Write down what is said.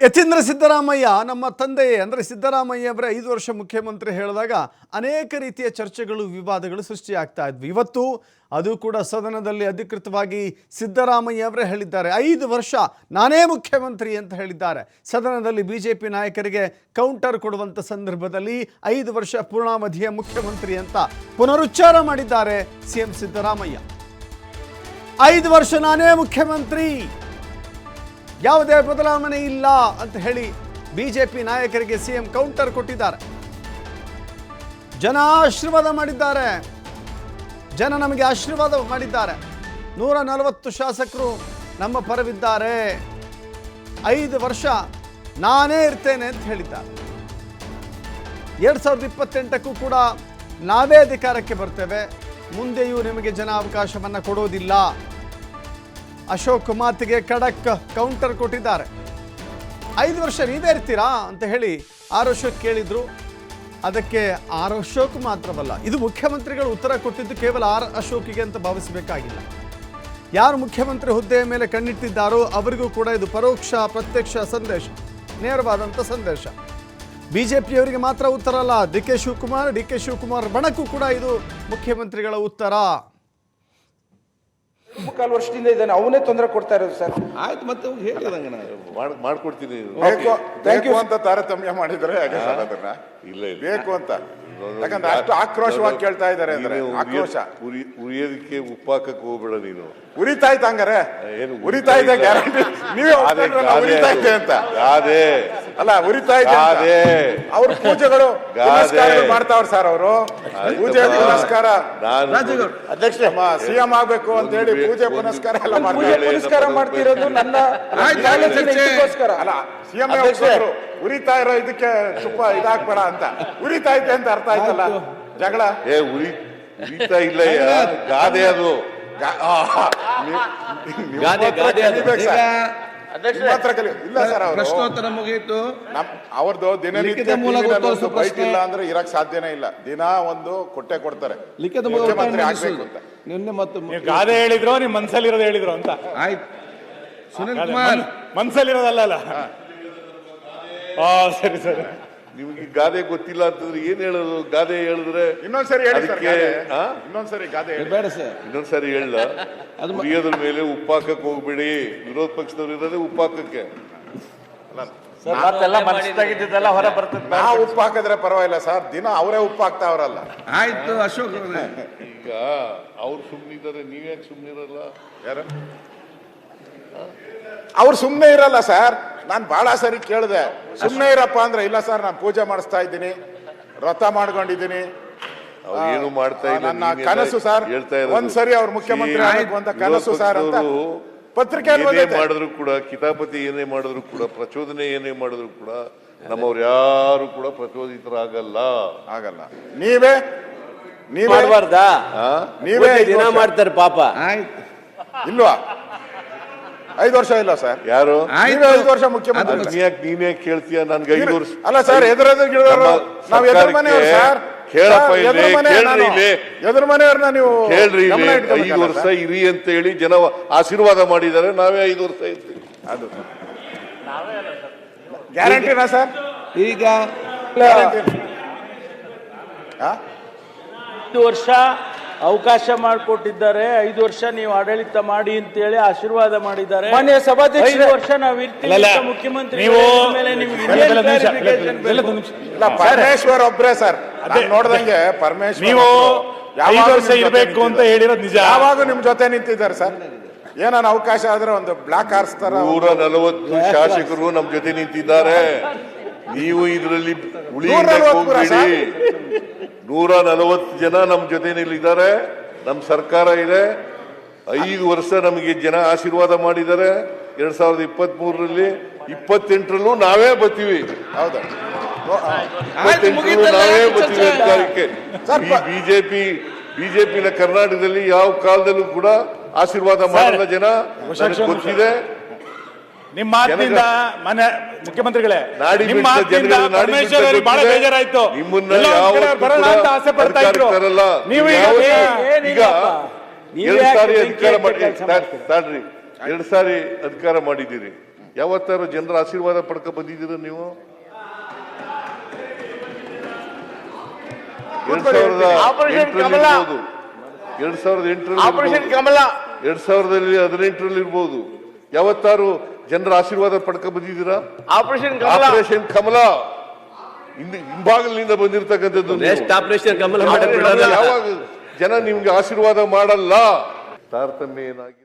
ಯತೀಂದ್ರ ಸಿದ್ದರಾಮಯ್ಯ ನಮ್ಮ ತಂದೆ ಅಂದರೆ ಸಿದ್ದರಾಮಯ್ಯ ಅವರೇ 5 ವರ್ಷ ಮುಖ್ಯಮಂತ್ರಿ ಹೇಳಿದಾಗ ಅನೇಕ ರೀತಿಯ ಚರ್ಚೆಗಳು ವಿವಾದಗಳು ಸೃಷ್ಟಿಯಾಗ್ತಾ ಇದ್ವು. ಇವತ್ತು ಅದು ಕೂಡ ಸದನದಲ್ಲಿ ಅಧಿಕೃತವಾಗಿ ಸಿದ್ದರಾಮಯ್ಯ ಅವರೇ ಹೇಳಿದ್ದಾರೆ 5 ವರ್ಷ ನಾನೇ ಮುಖ್ಯಮಂತ್ರಿ ಅಂತ ಹೇಳಿದ್ದಾರೆ. ಸದನದಲ್ಲಿ ಬಿಜೆಪಿ ನಾಯಕರಿಗೆ ಕೌಂಟರ್ ಕೊಡುವಂಥ ಸಂದರ್ಭದಲ್ಲಿ 5 ವರ್ಷ ಪೂರ್ಣಾವಧಿಯ ಮುಖ್ಯಮಂತ್ರಿ ಅಂತ ಪುನರುಚ್ಚಾರ ಮಾಡಿದ್ದಾರೆ ಸಿಎಂ ಸಿದ್ದರಾಮಯ್ಯ. 5 ವರ್ಷ ನಾನೇ ಮುಖ್ಯಮಂತ್ರಿ, ಯಾವುದೇ ಬದಲಾವಣೆ ಇಲ್ಲ ಅಂತ ಹೇಳಿ ಬಿಜೆಪಿ ನಾಯಕರಿಗೆ ಸಿಎಂ ಕೌಂಟರ್ ಕೊಟ್ಟಿದ್ದಾರೆ. ಜನ ಆಶೀರ್ವಾದ ಮಾಡಿದ್ದಾರೆ, ಜನ ನಮಗೆ ಆಶೀರ್ವಾದ ಮಾಡಿದ್ದಾರೆ. 140 ಶಾಸಕರು ನಮ್ಮ ಪರವಿದ್ದಾರೆ, 5 ವರ್ಷ ನಾನೇ ಇರ್ತೇನೆ ಅಂತ ಹೇಳಿದ್ದಾರೆ. 2028ಕ್ಕೂ ಕೂಡ ನಾವೇ ಅಧಿಕಾರಕ್ಕೆ ಬರ್ತೇವೆ, ಮುಂದೆಯೂ ನಿಮಗೆ ಜನ ಅವಕಾಶವನ್ನು ಕೊಡೋದಿಲ್ಲ. ಅಶೋಕ್ ಮಾತಿಗೆ ಖಡಕ್ ಕೌಂಟರ್ ಕೊಟ್ಟಿದ್ದಾರೆ. 5 ವರ್ಷ ನೀವೇ ಇರ್ತೀರಾ ಅಂತ ಹೇಳಿ ಆರ್ ಅಶೋಕ್ ಕೇಳಿದ್ರು. ಅದಕ್ಕೆ ಆರ್ ಅಶೋಕ್ ಮಾತ್ರವಲ್ಲ, ಇದು ಮುಖ್ಯಮಂತ್ರಿಗಳು ಉತ್ತರ ಕೊಟ್ಟಿದ್ದು ಕೇವಲ ಆರ್ ಅಶೋಕಿಗೆ ಅಂತ ಭಾವಿಸಬೇಕಾಗಿಲ್ಲ. ಯಾರು ಮುಖ್ಯಮಂತ್ರಿ ಹುದ್ದೆಯ ಮೇಲೆ ಕಣ್ಣಿಟ್ಟಿದ್ದಾರೋ ಅವರಿಗೂ ಕೂಡ ಇದು ಪರೋಕ್ಷ ಪ್ರತ್ಯಕ್ಷ ಸಂದೇಶ, ನೇರವಾದಂಥ ಸಂದೇಶ. ಬಿಜೆಪಿಯವರಿಗೆ ಮಾತ್ರ ಉತ್ತರ ಅಲ್ಲ, ಡಿ ಕೆ ಶಿವಕುಮಾರ್ ಬಣಕ್ಕೂ ಕೂಡ ಇದು ಮುಖ್ಯಮಂತ್ರಿಗಳ ಉತ್ತರ. 3 ವರ್ಷದಿಂದ ಇದ್ದಾನೆ, ಅವನೇ ತೊಂದರೆ ಕೊಡ್ತಾ ಇರೋದು ಸರ್. ಆಯ್ತು, ಮತ್ತೆ ಹೇಳಿದಂಗೆ ಮಾಡ್ಕೊಡ್ತೀನಿ. ಬೇಕು ಅಂತ ತಾರತಮ್ಯ ಮಾಡಿದ್ರೆ ಹಾಗೆ ಸರ್, ಅದನ್ನ ಇಲ್ಲ ಬೇಕು ಅಂತ, ಯಾಕಂದ್ರೆ ಅಷ್ಟು ಆಕ್ರೋಶವಾಗಿ ಕೇಳ್ತಾ ಇದ್ದಾರೆ ಅಂದ್ರೆ ಆಕ್ರೋಶ. ಉರಿಯೋದಕ್ಕೆ ಉಪ್ಪಾಕಕ್ಕೆ ಹೋಗ್ಬೇಡ ನೀನು. ಉರಿತಾಯ್ತು ಹಂಗಾರೆ, ಏನು ಉರಿತಾ ಇದೆ ಗ್ಯಾರಂಟಿ. ನೀವೇ ಉರಿತಾ ಇದೆ ಅಂತ ಗಾದೆ ಅಲ್ಲ, ಉರಿತಾ ಇದೆ. ಅವ್ರ ಪೂಜೆಗಳು ಮಾಡ್ತಾವ್ರ ಸರ್, ಅವರು ಪೂಜೆ ಪುನಸ್ಕಾರ. ಅಧ್ಯಕ್ಷ ಸಿಎಂ ಆಗ್ಬೇಕು ಅಂತ ಹೇಳಿ ಪೂಜೆ ಪುನಸ್ಕಾರ ಎಲ್ಲ ಪುನಸ್ಕಾರ ಮಾಡ್ತಿರೋದು ನನ್ನ ಅಲ್ಲ. ಸಿಎಂ ಉರಿತಾ ಇರೋ ಇದಕ್ಕೆ ತುಪ್ಪ ಇದಾಕ್ಬೇಡ ಅಂತ, ಉರಿತಾ ಇದೆ ಅಂತ ಅರ್ಥ ಆಯ್ತಲ್ಲ. ಜಗಳ ಉರಿತಾ ಇಲ್ಲ, ಗಾದೆ ಅದು. ಇಲ್ಲ ಸರ್, ಪ್ರಶ್ನೋತ್ತರ ಮುಗಿಯಿತು. ಅವ್ರದ್ದು ದಿನನಿತ್ಯ ಬೈಕ್ ಇಲ್ಲ ಅಂದ್ರೆ ಇರಕ್ ಸಾಧ್ಯನೇ ಇಲ್ಲ. ದಿನ ಒಂದು ಕೊಟ್ಟೆ ಕೊಡ್ತಾರೆ ಮುಖ್ಯಮಂತ್ರಿ ಆಗ್ಬೇಕು ಅಂತ. ನಿನ್ನೆ ಮತ್ತೆ ಗಾದೆ ಹೇಳಿದ್ರು, ನಿಮ್ ಮನ್ಸಲ್ಲಿರೋದು ಹೇಳಿದ್ರು ಅಂತ. ಆಯ್ತು, ಸುನಿಲ್ ಕುಮಾರ್ ಮನ್ಸಲ್ಲಿರೋದಲ್ಲ. ಸರಿ ಸರಿ, ನಿಮ್ಗೆ ಗಾದೆ ಗೊತ್ತಿಲ್ಲ ಅಂತಂದ್ರೆ ಏನ್ ಹೇಳೋದು? ಗಾದೆ ಹೇಳಿದ್ರೆ ಇನ್ನೊಂದ್ಸರಿ ಹೇಳಿ, ಇನ್ನೊಂದ್ಸರಿ ಗಾದೆ ಬೇಡ ಸರ್, ಇನ್ನೊಂದ್ಸರಿ ಹೇಳ. ಉರಿಯೋದ್ರ ಮೇಲೆ ಉಪ್ಪಾಕಕ್ಕೆ ಹೋಗ್ಬೇಡಿ. ವಿರೋಧ ಪಕ್ಷದವ್ರು ಇರೋದೇ ಉಪ್ಪಾಕಕ್ಕೆ. ಹೊರ ಬರ್ತದೆ. ನಾವು ಉಪ್ಪು ಹಾಕಿದ್ರೆ ಪರವಾಗಿಲ್ಲ ಸರ್, ದಿನ ಅವರೇ ಉಪ್ಪು ಹಾಕ್ತಾವ್ರಲ್ಲ. ಆಯ್ತು ಅಶೋಕ್, ಈಗ ಅವ್ರು ಸುಮ್ಮನಿದ್ದಾರೆ, ನೀವ್ಯಾಕೆ ಸುಮ್ಮನಿರಲ್ಲ? ಯಾರು ಅವ್ರು ಸುಮ್ಮನೆ ಇರಲ್ಲ ಸರ್. ನಾನು ಬಹಳ ಸರಿ ಕೇಳಿದೆ, ಸುಮ್ಮನೆ ಇರಪ್ಪ ಅಂದ್ರೆ ಇಲ್ಲ ಸರ್, ನಾನು ಪೂಜೆ ಮಾಡಿಸ್ತಾ ಇದ್ದೀನಿ, ವ್ರತ ಮಾಡ್ಕೊಂಡಿದ್ದೀನಿ, ಏನು ಮಾಡ್ತಾ ಇಲ್ಲ. ನನ್ನ ಕನಸು ಸರ್, ಒಂದ್ಸರಿ ಅವ್ರು ಮುಖ್ಯಮಂತ್ರಿ ಆಗಬೇಕು ಅಂತ ಕನಸು ಸರ್ ಅಂತ ಪತ್ರಿಕೆ ಮಾಡಿದ್ರು ಕೂಡ, ಕಿತಾಪತಿ ಏನೇ ಮಾಡಿದ್ರು ಕೂಡ, ಪ್ರಚೋದನೆ ಏನೇ ಮಾಡಿದ್ರು ಕೂಡ ನಮ್ಮವ್ರು ಯಾರು ಕೂಡ ಪ್ರಚೋದಿತರಾಗಲ್ಲ. ಆಗಲ್ಲ. ನೀವೇ ಮಾಡಬಾರ್ದಾ? ನೀವೇ ದಿನ ಮಾಡ್ತಾರೆ ಪಾಪ. ಇಲ್ವಾ? 5 ವರ್ಷ ಇಲ್ಲ ಸರ್. ಯಾರು 5 ವರ್ಷ ಮುಖ್ಯಮಂತ್ರಿ? ನೀನೇ ಕೇಳ್ತೀಯ? ನನ್ಗೆ 5 ವರ್ಷ ಅಲ್ಲ ಸರ್, ನಾವು ಎದುರು ಮನೆಯವರು ಸರ್. ಕೇಳಪ್ಪ, ಎದುರು ಮನೆಯವ್ರನ್ನ ನೀವು ಕೇಳ್ರಿ. 5 ವರ್ಷ ಇರಿ ಅಂತ ಹೇಳಿ ಜನ ಆಶೀರ್ವಾದ ಮಾಡಿದ್ದಾರೆ, ನಾವೇ 5 ವರ್ಷ ಇರ್ತೀವಿ. ಅದು ಗ್ಯಾರಂಟಿನಾ ಸರ್? ಈಗ 5 ವರ್ಷ ಅವಕಾಶ ಮಾಡಿಕೊಟ್ಟಿದ್ದಾರೆ. 5 ವರ್ಷ ನೀವು ಆಡಳಿತ ಮಾಡಿ ಅಂತೇಳಿ ಆಶೀರ್ವಾದ ಮಾಡಿದ್ದಾರೆ. ಮಾನ್ಯ ಸಭಾಧ್ಯಕ್ಷ, 5 ವರ್ಷ ನಾವು ಇರ್ತೀವಿ ಮುಖ್ಯಮಂತ್ರಿ. ಪರಮೇಶ್ವರ್ ಒಬ್ರೇ ಸರ್ ನೋಡ್ದಂಗೆ. ಪರಮೇಶ್ವರ್ ನೀವು 5 ವರ್ಷ ಇರಬೇಕು ಅಂತ ಹೇಳಿರೋದು ನಿಜ. ಯಾವಾಗ ನಿಮ್ ಜೊತೆ ನಿಂತಿದ್ದಾರೆ ಸರ್. ಏನಾನ ಅವಕಾಶ ಆದ್ರೆ ಒಂದು ಬ್ಲಾಕ್ ಹಾರಿಸ್ತಾರ. 140 ಶಾಸಕರು ನಮ್ ಜೊತೆ ನಿಂತಿದ್ದಾರೆ. ನೀವು ಇದರಲ್ಲಿ ಉಳಿಯಬೇಡಿ. 140 ಜನ ನಮ್ ಜೊತೆನಲ್ಲಿದ್ದಾರೆ. ನಮ್ ಸರ್ಕಾರ ಇದೆ. 5 ವರ್ಷ ನಮಗೆ ಜನ ಆಶೀರ್ವಾದ ಮಾಡಿದ್ದಾರೆ. 2023ರಲ್ಲಿ 28ರಲ್ಲೂ ನಾವೇ ಬರ್ತೀವಿ. ಹೌದಾ? 28ರಲ್ಲೂ ನಾವೇ ಬರ್ತೀವಿ ಅಧಿಕಾರಕ್ಕೆ. ಬಿಜೆಪಿನ ಕರ್ನಾಟಕದಲ್ಲಿ ಯಾವ ಕಾಲದಲ್ಲೂ ಕೂಡ ಆಶೀರ್ವಾದ ಮಾಡಲ್ಲ ಜನ, ಗೊತ್ತಿದೆ. ನಿಮ್ಮ ಮಾತಿನಿಂದ ಮನೆ ಮುಖ್ಯಮಂತ್ರಿಗಳೇ, ನಿಮ್ಮ ಮಾತಿನಿಂದ ಬಹಳ ಬೇಜಾರಾಯ್ತು. ನಿಮ್ಮನ್ನ ಬರೋಣ ಅಂತ ಆಸೆ ಪಡ್ತಾ ಇದ್ರು. ನೀವು ಈಗ 2 ಸಾರಿ ಅಧಿಕಾರ ಮಾಡಿ, 2 ಸಾರಿ ಅಧಿಕಾರ ಮಾಡಿದ್ದೀರಿ. ಯಾವತ್ತಾರು ಜನರ ಆಶೀರ್ವಾದ ಪಡ್ಕ ಬಂದಿದ್ದೀರ ನೀವು? 2008 2018 ಇರ್ಬೋದು. ಯಾವತ್ತಾರು ಜನರ ಆಶೀರ್ವಾದ ಪಡ್ಕ ಬಂದಿದ್ದೀರಾ? ಆಪರೇಷನ್ ಕಮಲ ಹಿಂಭಾಗಲಿನಿಂದ ಬಂದಿರತಕ್ಕಂಥದ್ದು. ಯಾವಾಗ ಜನ ನಿಮ್ಗೆ ಆಶೀರ್ವಾದ ಮಾಡಲ್ಲ? ತಾರತಮ್ಯ ಏನಾಗಿ